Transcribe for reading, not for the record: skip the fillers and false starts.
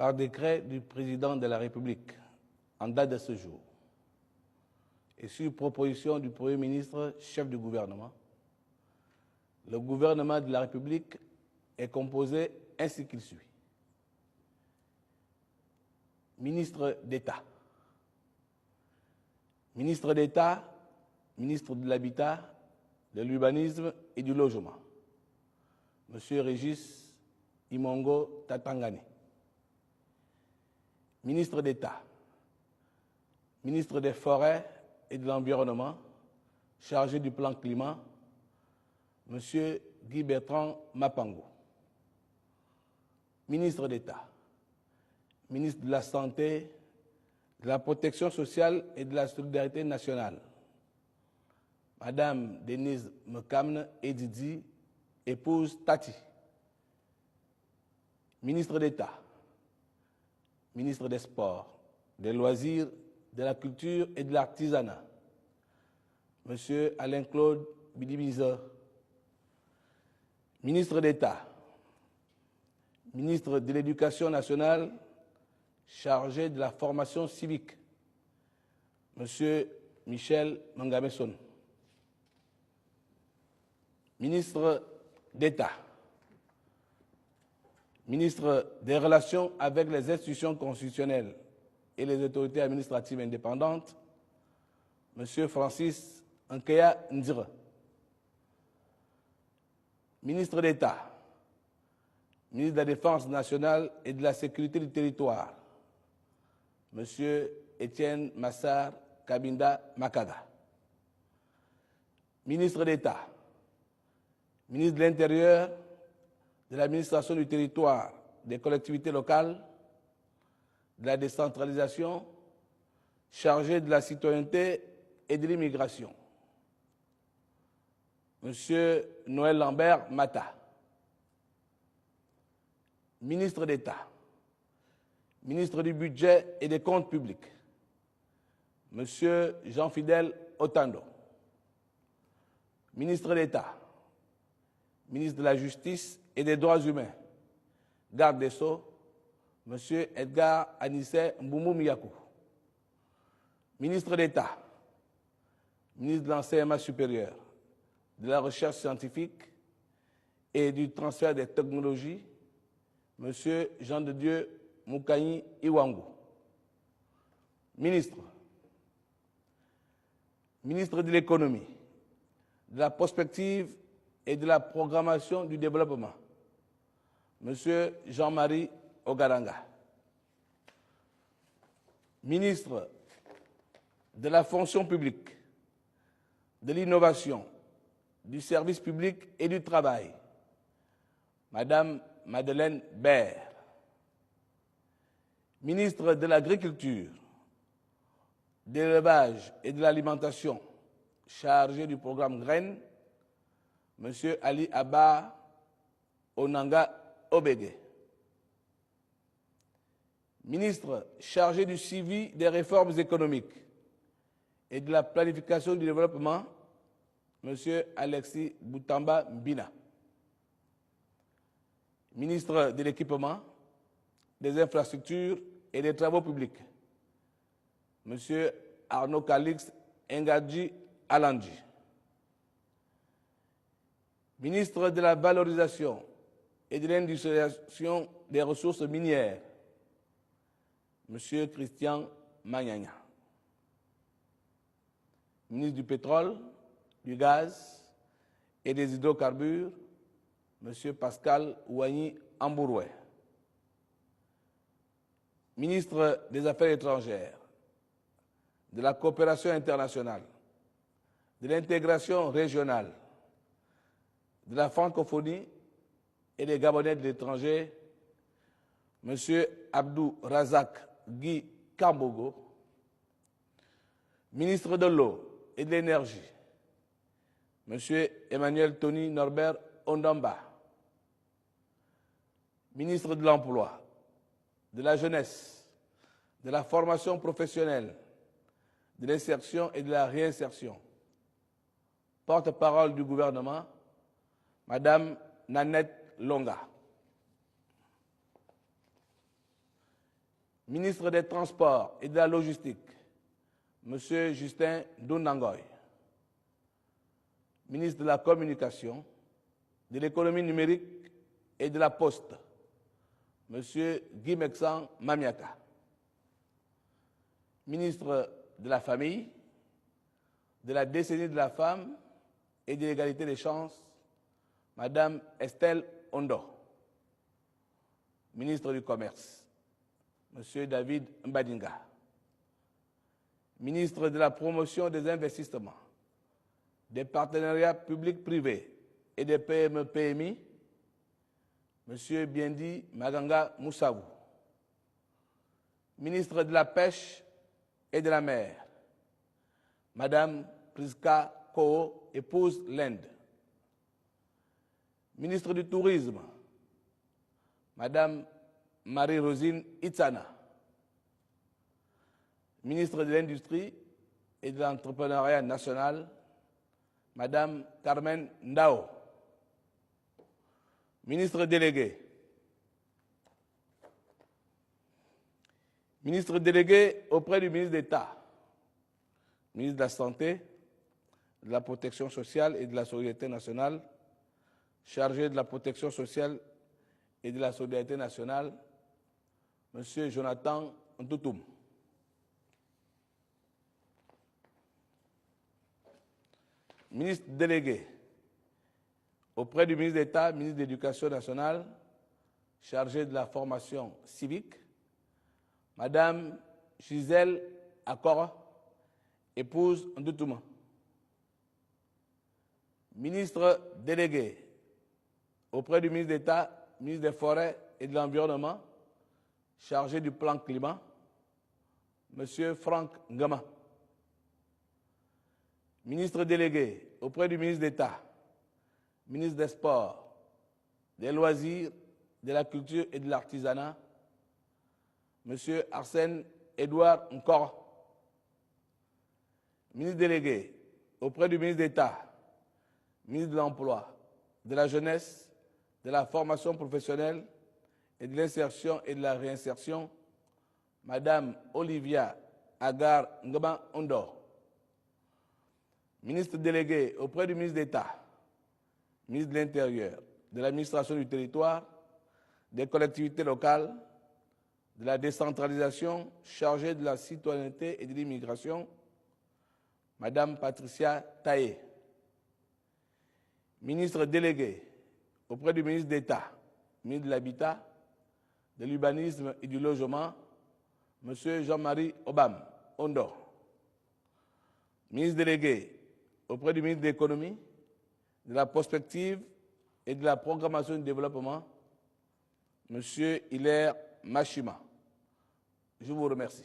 par décret du président de la République en date de ce jour et sur proposition du Premier ministre, chef du gouvernement, le gouvernement de la République est composé ainsi qu'il suit. Ministre d'État. Ministre d'État, ministre de l'Habitat, de l'Urbanisme et du Logement. Monsieur Régis Imongo Tatangane. Ministre d'État, ministre des Forêts et de l'Environnement, chargé du plan climat, Monsieur Guy Bertrand Mapango. Ministre d'État, ministre de la Santé, de la Protection sociale et de la Solidarité nationale, Madame Denise Mekamne Edidi, épouse Tati. Ministre d'État, ministre des Sports, des Loisirs, de la Culture et de l'Artisanat, Monsieur Alain-Claude Bidibisa. Ministre d'État, ministre de l'Éducation nationale, chargé de la formation civique, Monsieur Michel Mangameson. Ministre d'État, ministre des Relations avec les institutions constitutionnelles et les autorités administratives indépendantes, Monsieur Francis Nkeya Ndire. Ministre d'État, ministre de la Défense nationale et de la Sécurité du territoire, Monsieur Étienne Massar Kabinda Makaga. Ministre d'État, ministre de l'Intérieur, de l'administration du territoire, des collectivités locales, de la décentralisation, chargé de la citoyenneté et de l'immigration, Monsieur Noël Lambert Mata. Ministre d'État, ministre du Budget et des Comptes publics, Monsieur Jean-Fidèle Otando. Ministre d'État, ministre de la Justice et des Droits humains, garde des Sceaux, Monsieur Edgar Anissé Mboumou Miyakou. Ministre d'État, ministre de l'Enseignement supérieur, de la Recherche scientifique et du transfert des technologies, Monsieur Jean de Dieu Moukaï Iwangu. Ministre de l'Économie, de la Prospective et de la Programmation du Développement, Monsieur Jean-Marie Ogaranga. Ministre de la Fonction publique, de l'Innovation, du Service public et du Travail, Madame Madeleine Baird. Ministre de l'Agriculture, de l'Élevage et de l'Alimentation, chargé du programme Graines, Monsieur Ali Abba Onanga Obege. Ministre chargé du suivi des réformes économiques et de la planification du développement, Monsieur Alexis Boutamba Mbina. Ministre de l'Équipement, des Infrastructures et des Travaux publics, Monsieur Arnaud Calix Ngadji Alandji. Ministre de la Valorisation et de l'Industrialisation des ressources minières, Monsieur Christian Magnagna. Ministre du Pétrole, du Gaz et des Hydrocarbures, Monsieur Pascal Ouani Ambouroué. Ministre des Affaires étrangères, de la Coopération internationale, de l'intégration régionale, de la francophonie et des Gabonais de l'étranger, Monsieur Abdou Razak Guy Kambogo. Ministre de l'Eau et de l'Énergie, Monsieur Emmanuel Tony Norbert Ondamba. Ministre de l'Emploi, de la Jeunesse, de la Formation professionnelle, de l'insertion et de la réinsertion. Porte-parole du gouvernement, Madame Nanette Longa. Ministre des Transports et de la Logistique, M. Justin Ndondangoy. Ministre de la Communication, de l'Économie numérique et de la Poste, M. Guy Mexan Mamiaka. Ministre de la Famille, de la décennie de la femme et de l'égalité des chances, Mme Estelle Ondo. Ministre du Commerce, M. David Mbadinga. Ministre de la Promotion des investissements, des partenariats publics-privés et des PME-PMI, M. Biendi Maganga Moussavou. Ministre de la Pêche et de la Mer, Mme Priska Koo, épouse l'Inde. Ministre du Tourisme, Mme Marie-Rosine Itsana. Ministre de l'Industrie et de l'Entrepreneuriat national, Mme Carmen Ndao. Ministre délégué. Ministre délégué auprès du ministre d'État, ministre de la Santé, de la Protection sociale et de la Solidarité nationale, chargé de la Protection sociale et de la Solidarité nationale, M. Jonathan Ntoutoum. Ministre délégué auprès du ministre d'État, ministre de l'Éducation nationale, chargé de la formation civique, Madame Gisèle Akora, épouse Ndoutouma. Ministre délégué auprès du ministre d'État, ministre des Forêts et de l'Environnement, chargé du plan climat, M. Franck Ngama. Ministre délégué auprès du ministre d'État, ministre des Sports, des Loisirs, de la Culture et de l'Artisanat, M. Arsène Edouard Nkora. Ministre délégué auprès du ministre d'État, ministre de l'Emploi, de la Jeunesse, de la Formation professionnelle et de l'Insertion et de la Réinsertion, Madame Olivia Agar Ngama Ondo. Ministre délégué auprès du ministre d'État, ministre de l'Intérieur, de l'Administration du territoire, des collectivités locales, de la décentralisation, chargée de la citoyenneté et de l'immigration, Madame Patricia Taye. Ministre délégué auprès du ministre d'État, ministre de l'Habitat, de l'Urbanisme et du Logement, M. Jean-Marie Obam Ondo. Ministre délégué auprès du ministre de l'Économie, de la Prospective et de la Programmation du Développement, M. Hilaire Machima. Je vous remercie.